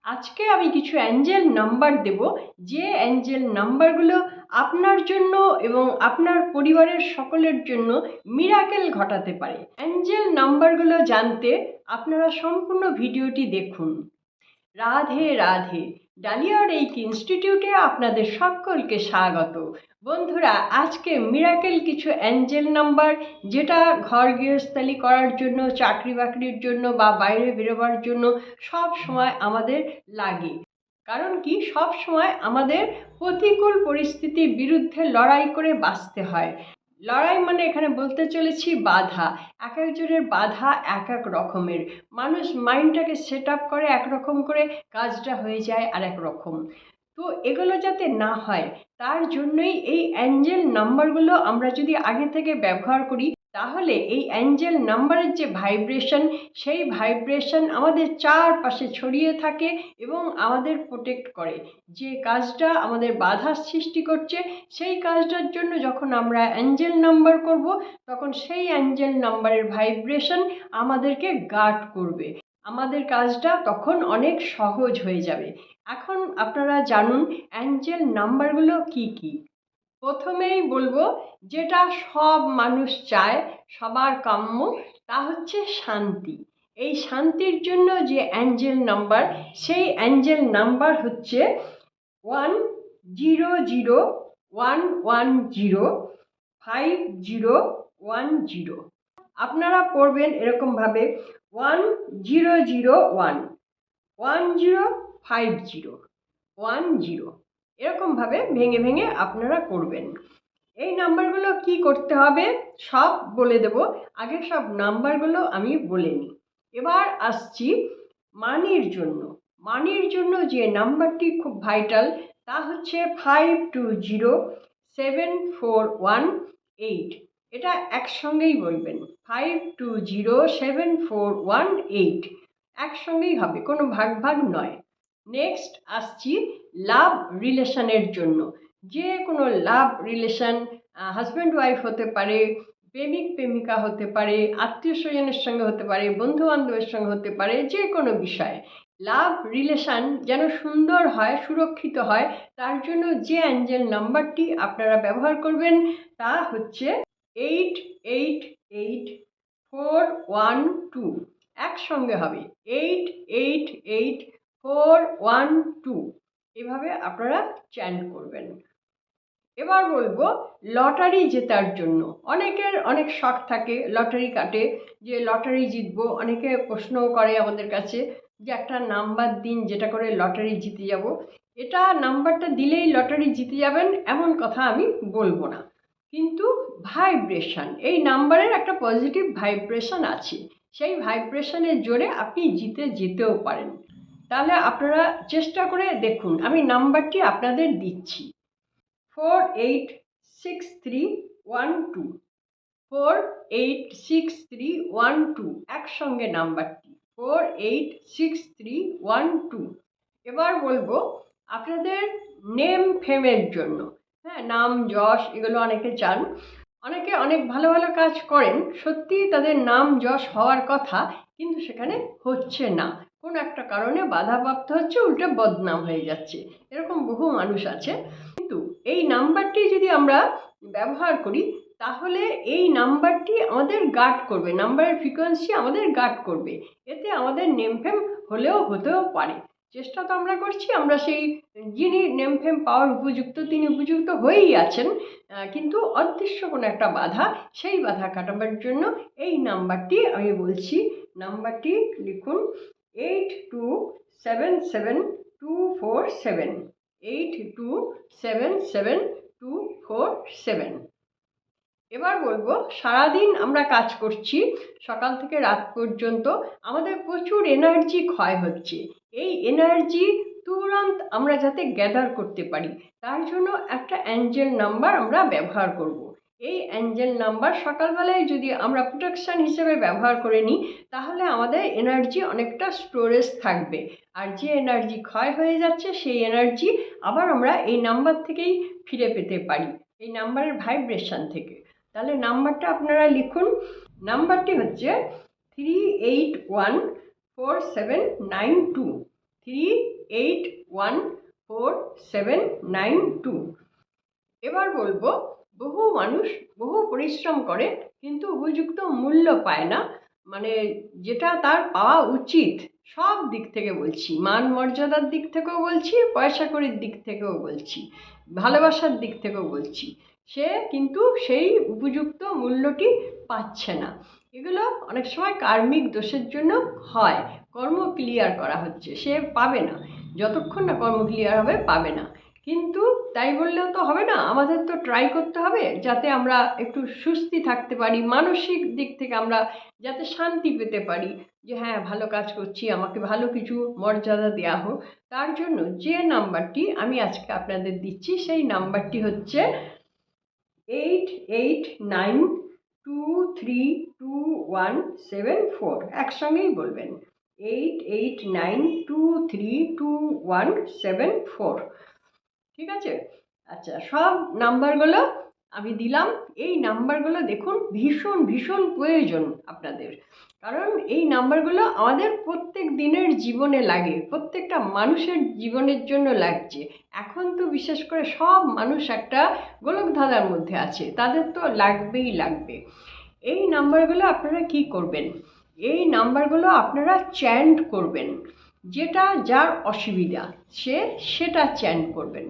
আজকে আমি কিছু অ্যাঞ্জেল নাম্বার দেব, যে অ্যাঞ্জেল নাম্বারগুলো আপনার জন্য এবং আপনার পরিবারের সকলের জন্য মিরাকেল ঘটাতে পারে। অ্যাঞ্জেল নাম্বারগুলো জানতে আপনারা সম্পূর্ণ ভিডিওটি দেখুন। রাধে রাধে। ডালিয়ার এই ইনস্টিটিউটে আপনাদের সকলকে স্বাগত। বন্ধুরা, আজকে মিরাকেল কিছু অ্যাঞ্জেল নাম্বার, যেটা ঘর গৃহস্থালি করার জন্য, চাকরি বাকরির জন্য বা বাইরে বেরোবার জন্য সব সময় আমাদের লাগে। কারণ কি, সব সময় আমাদের প্রতিকূল পরিস্থিতির বিরুদ্ধে লড়াই করে বাঁচতে হয়। লড়াই মানে এখানে বলতে চলেছি বাধা। এক একজনের বাধা এক এক রকমের। মানুষ মাইন্ডটাকে সেট আপ করে একরকম করে, কাজটা হয়ে যায় আর এক রকম। তো এগুলো যাতে না হয় তার জন্যই এই অ্যাঞ্জেল নাম্বারগুলো আমরা যদি আগে থেকে ব্যবহার করি, তাহলে এই অ্যাঞ্জেল নাম্বারের যে ভাইব্রেশন, সেই ভাইব্রেশন আমাদের চারপাশে ছড়িয়ে থাকে এবং আমাদের প্রোটেক্ট করে। যে কাজটা আমাদের বাধার সৃষ্টি করছে, সেই কাজটার জন্য যখন আমরা অ্যাঞ্জেল নাম্বার করব, তখন সেই অ্যাঞ্জেল নাম্বারের ভাইব্রেশন আমাদেরকে গার্ড করবে। আমাদের কাজটা তখন অনেক সহজ হয়ে যাবে। এখন আপনারা জানুন অ্যাঞ্জেল নাম্বারগুলো কি কি। প্রথমেই বলবো, যেটা সব মানুষ চায়, সবার কাম্য, তা হচ্ছে শান্তি। এই শান্তির জন্য যে অ্যাঞ্জেল নাম্বার, সেই অ্যাঞ্জেল নাম্বার হচ্ছে 100110510। আপনারা পড়বেন এরকমভাবে 1001 1050 এরকমভাবে ভেঙে ভেঙে আপনারা করবেন। এই নাম্বারগুলো কি করতে হবে সব বলে দেব। আগে সব নাম্বারগুলো আমি বলে নিই। এবার আসছি মানির জন্য। মানির জন্য যে নাম্বারটি খুব ভাইটাল, তা হচ্ছে 520741 এটা একসঙ্গেই বলবেন, 520741 একসঙ্গেই হবে, কোনো ভাগ ভাগ নয়। নেক্সট আসছি লাভ রিলেশনের জন্য। যে কোনো লাভ রিলেশন, হাজব্যান্ড ওয়াইফ হতে পারে, প্রেমিক প্রেমিকা হতে পারে, আত্মীয় স্বজনের সঙ্গে হতে পারে, বন্ধু বান্ধবের সঙ্গে হতে পারে, যে কোনো বিষয়ে লাভ রিলেশন যেন সুন্দর হয়, সুরক্ষিত হয়, তার জন্য যে অ্যাঞ্জেল নাম্বারটি আপনারা ব্যবহার করবেন তা হচ্ছে 888412। একসঙ্গে হবে 888412। এভাবে আপনারা চ্যান্ট করবেন। এবার বলবো লটারি জেতার জন্য। অনেকের অনেক শখ থাকে, লটারি কাটে, যে লটারি জিতবো। অনেকে প্রশ্নও করে আমাদের কাছে যে একটা নাম্বার দিন যেটা করে লটারি জিতে যাব। এটা নাম্বারটা দিলেই লটারি জিতে যাবেন এমন কথা আমি বলবো না, কিন্তু ভাইব্রেশন, এই নাম্বারের একটা পজিটিভ ভাইব্রেশন আছে। সেই ভাইব্রেশনের জোরে আপনি জিতে যেতেও পারেন। তাহলে আপনারা চেষ্টা করে দেখুন। আমি নাম্বারটি আপনাদের দিচ্ছি, 486312। 486312 একসঙ্গে নাম্বারটি, 486312। এবার বলবো আপনাদের নেম ফেমের জন্য। হ্যাঁ, নাম যশ এগুলো অনেকে চান। অনেকে অনেক ভালো ভালো কাজ করেন, সত্যি তাদের নাম যশ হওয়ার কথা, কিন্তু সেখানে হচ্ছে না। কোনো একটা কারণে বাধাপ্রাপ্ত হচ্ছে, উল্টে বদনাম হয়ে যাচ্ছে। এরকম বহু মানুষ আছে। কিন্তু এই নাম্বারটি যদি আমরা ব্যবহার করি, তাহলে এই নাম্বারটি আমাদের গার্ড করবে, নাম্বারের ফ্রিকোয়েন্সি আমাদের গার্ড করবে। এতে আমাদের নেম ফেম হতেও পারে। চেষ্টা তো আমরা করছি, আমরা সেই যিনি নেম ফেম পাওয়ার উপযুক্ত, তিনি উপযুক্ত হয়েই আছেন, কিন্তু অদৃশ্য কোনো একটা বাধা, সেই বাধা কাটাবার জন্য এই নাম্বারটি আমি বলছি। নাম্বারটি লিখুন 8277247247, 8277247247। এবার বলবো, সারাদিন আমরা কাজ করছি, সকাল থেকে রাত পর্যন্ত আমাদের প্রচুর এনার্জি ক্ষয় হচ্ছে। এই এনার্জি তুরন্ত আমরা যাতে গ্যাদার করতে পারি, তার জন্য একটা অ্যাঞ্জেল নাম্বার আমরা ব্যবহার করব। এই অ্যাঞ্জেল নাম্বার সকালবেলায় যদি আমরা প্রোটেকশন হিসেবে ব্যবহার করে নিই, তাহলে আমাদের এনার্জি অনেকটা স্টোরেজ থাকবে। আর যে এনার্জি ক্ষয় হয়ে যাচ্ছে, সেই এনার্জি আবার আমরা এই নাম্বার থেকেই ফিরে পেতে পারি, এই নাম্বারের ভাইব্রেশন থেকে। তাহলে নাম্বারটা আপনারা লিখুন। নাম্বারটি হচ্ছে 381479 38147992। এবার বলবো, বহু মানুষ বহু পরিশ্রম করে কিন্তু উপযুক্ত মূল্য পায় না, মানে যেটা তার পাওয়া উচিত। সব দিক থেকে বলছি, মান মর্যাদার দিক থেকেও বলছি, পয়সা কড়ির দিক থেকেও বলছি, ভালোবাসার দিক থেকেও বলছি, সে কিন্তু সেই উপযুক্ত মূল্যটি পাচ্ছে না। এগুলো অনেক সময় কার্মিক দোষের জন্য হয়। কর্ম ক্লিয়ার করা হচ্ছে, সে পাবে না, যতক্ষণ না কর্ম ক্লিয়ার হবে পাবে না। কিন্তু তাই বললেও তো হবে না, আমাদের তো ট্রাই করতে হবে যাতে আমরা একটু সুস্থি থাকতে পারি, মানসিক দিক থেকে আমরা যাতে শান্তি পেতে পারি, যে হ্যাঁ ভালো কাজ করছি, আমাকে ভালো কিছু মর্যাদা দেওয়া হোক। তার জন্য যে নাম্বারটি আমি আজকে আপনাদের দিচ্ছি সেই নাম্বারটি হচ্ছে 8892322174। একসঙ্গেই বলবেন, 8892322174। ঠিক আছে? আচ্ছা, সব নাম্বারগুলো আমি দিলাম। এই নাম্বারগুলো দেখুন ভীষণ ভীষণ প্রয়োজন আপনাদের, কারণ এই নাম্বারগুলো আমাদের প্রত্যেক দিনের জীবনে লাগে, প্রত্যেকটা মানুষের জীবনের জন্য লাগছে। এখন তো বিশেষ করে সব মানুষ একটা গোলকধাঁধার মধ্যে আছে, তাদের তো লাগবেই লাগবে। এই নাম্বারগুলো আপনারা কি করবেন, এই নাম্বারগুলো আপনারা চ্যান্ট করবেন, যেটা যার অসুবিধা সে সেটা চ্যান্ট করবেন।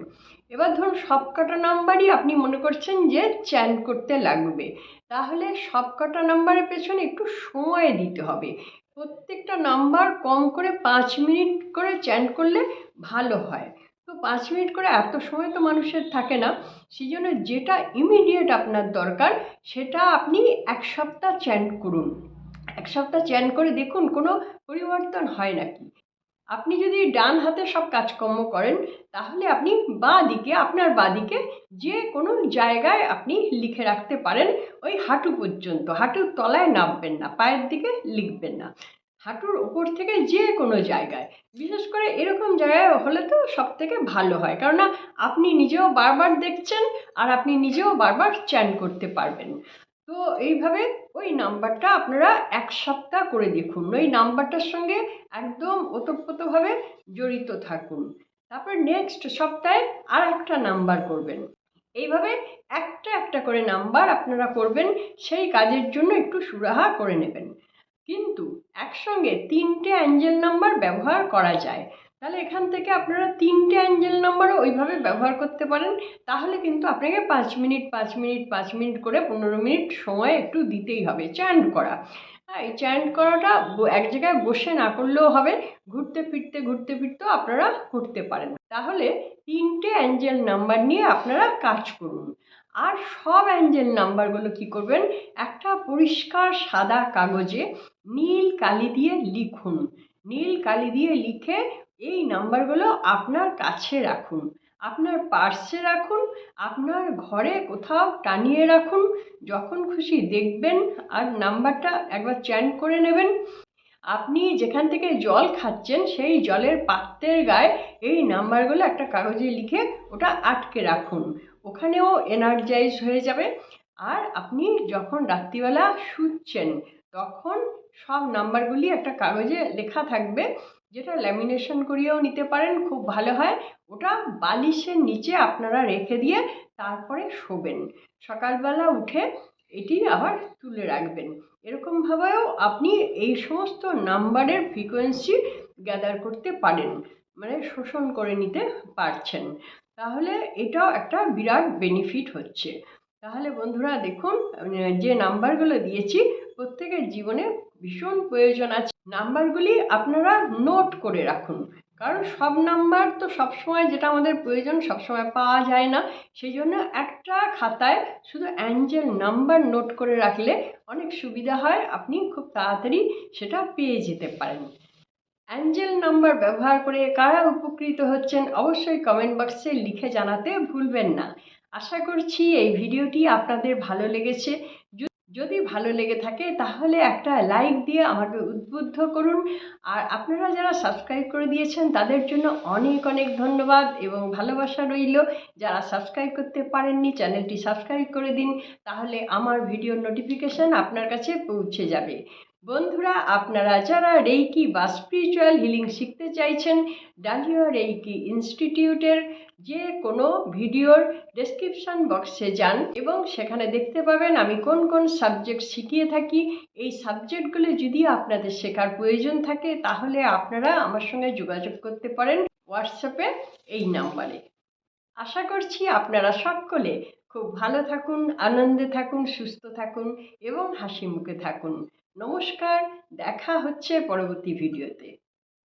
এবার ধরুন সবকটা নাম্বারই আপনি মনে করছেন যে চ্যান্ট করতে লাগবে, তাহলে সবকটা নাম্বারের পেছনে একটু সময় দিতে হবে। প্রত্যেকটা নাম্বার কম করে 5 মিনিট করে চ্যান্ট করলে ভালো হয়। তো 5 মিনিট করে এত সময় তো মানুষের থাকে না, সেই জন্য যেটা ইমিডিয়েট আপনার দরকার সেটা আপনি 1 সপ্তাহ চ্যান্ট করুন। 1 সপ্তাহ চ্যান্ট করে দেখুন কোনো পরিবর্তন হয় নাকি। আপনি যদি ডান হাতে সব কাজকর্ম করেন তাহলে আপনি আপনার বাঁ দিকে যে কোনো জায়গায় আপনি লিখে রাখতে পারেন, ওই হাঁটু পর্যন্ত, হাঁটুর তলায় নামবেন না, পায়ের দিকে লিখবেন না, হাঁটুর ওপর থেকে যে কোনো জায়গায়। বিশেষ করে এরকম জায়গায় হলে তো সব থেকে ভালো হয়, কেননা আপনি নিজেও বারবার দেখছেন আর আপনি নিজেও বারবার চ্যান করতে পারবেন। তো এইভাবে ওই নাম্বারটা আপনারা 1 সপ্তাহ করে দেখুন, ওই নাম্বারটার সঙ্গে একদম ওতপ্রোতভাবে জড়িত থাকুন। তারপর নেক্সট সপ্তাহে আর একটা নাম্বার করবেন। এইভাবে একটা একটা করে নাম্বার আপনারা করবেন, সেই কাজের জন্য একটু সুরাহা করে নেবেন। কিন্তু একসঙ্গে 3টে অ্যাঞ্জেল নাম্বার ব্যবহার করা যায়, তাহলে এখান থেকে আপনারা 3টে অ্যাঞ্জেল নাম্বারও ওইভাবে ব্যবহার করতে পারেন। তাহলে কিন্তু আপনাকে 5 মিনিট 5 মিনিট 5 মিনিট করে 15 মিনিট সময় একটু দিতেই হবে চ্যান্ট করা। হ্যাঁ, এই চ্যান্ট করাটা এক জায়গায় বসে না করলেও হবে, ঘুরতে ফিরতেও আপনারা করতে পারেন। তাহলে 3টে অ্যাঞ্জেল নাম্বার নিয়ে আপনারা কাজ করুন। আর সব অ্যাঞ্জেল নাম্বারগুলো কি করবেন, একটা পরিষ্কার সাদা কাগজে নীল কালি দিয়ে লিখুন। নীল কালি দিয়ে লিখে এই নাম্বারগুলো আপনার কাছে রাখুন, আপনার পার্সে রাখুন, আপনার ঘরে কোথাও টানিয়ে রাখুন। যখন খুশি দেখবেন আর নাম্বারটা একবার চ্যান্ট করে নেবেন। আপনি যেখান থেকে জল খাচ্ছেন সেই জলের পাত্রের গায়ে এই নাম্বারগুলো একটা কাগজে লিখে ওটা আটকে রাখুন, ওখানেও এনার্জাইজ হয়ে যাবে। আর আপনি যখন রাত্রিবেলা শুচ্ছেন তখন সব নাম্বারগুলি একটা কাগজে লেখা থাকবে, যেটা ল্যামিনেশন করিয়েও নিতে পারেন, খুব ভালো হয়। ওটা বালিশের নিচে আপনারা রেখে দিয়ে তারপরে শোবেন, সকালবেলা উঠে এটি আবার তুলে রাখবেন। এরকমভাবেও আপনি এই সমস্ত নাম্বারের ফ্রিকোয়েন্সি গ্যাদার করতে পারেন, মানে শোষণ করে নিতে পারছেন। তাহলে এটাও একটা বিরাট বেনিফিট হচ্ছে। তাহলে বন্ধুরা দেখুন, যে নাম্বারগুলো দিয়েছি প্রত্যেকের জীবনে ভীষণ প্রয়োজন আছে। নাম্বারগুলি আপনারা নোট করে রাখুন, কারণ সব নাম্বার তো সবসময় যেটা আমাদের প্রয়োজন সবসময় পাওয়া যায় না। সেই জন্য একটা খাতায় শুধু অ্যাঞ্জেল নাম্বার নোট করে রাখলে অনেক সুবিধা হয়, আপনি খুব তাড়াতাড়ি সেটা পেয়ে যেতে পারেন। অ্যাঞ্জেল নাম্বার ব্যবহার করে কারা উপকৃত হচ্ছেন অবশ্যই কমেন্ট বক্সে লিখে জানাতে ভুলবেন না। আশা করছি এই ভিডিওটি আপনাদের ভালো লেগেছে। যদি ভালো লেগে থাকে তাহলে একটা লাইক দিয়ে আমাকে উদ্বুদ্ধ করুন। আর আপনারা যারা সাবস্ক্রাইব করে দিয়েছেন তাদের জন্য অনেক অনেক ধন্যবাদ এবং ভালোবাসা রইল। যারা সাবস্ক্রাইব করতে পারেননি চ্যানেলটি সাবস্ক্রাইব করে দিন, তাহলে আমার ভিডিওর নোটিফিকেশান আপনার কাছে পৌঁছে যাবে। বন্ধুরা, আপনারা যারা রেইকি বা স্পিরিচুয়াল হিলিং শিখতে চাইছেন, ডালিয়া রেইকি ইনস্টিটিউটের যে কোনো ভিডিওর ডেসক্রিপশন বক্সে যান এবং সেখানে দেখতে পাবেন আমি কোন কোন সাবজেক্ট শিখিয়ে থাকি। এই সাবজেক্টগুলো যদি আপনাদের শেখার প্রয়োজন থাকে তাহলে আপনারা আমার সঙ্গে যোগাযোগ করতে পারেন হোয়াটসঅ্যাপে এই নাম্বারে। আশা করছি আপনারা সকলে খুব ভালো থাকুন, আনন্দে থাকুন, সুস্থ থাকুন এবং হাসি মুখে থাকুন। নমস্কার, দেখা হচ্ছে পরবর্তী ভিডিওতে।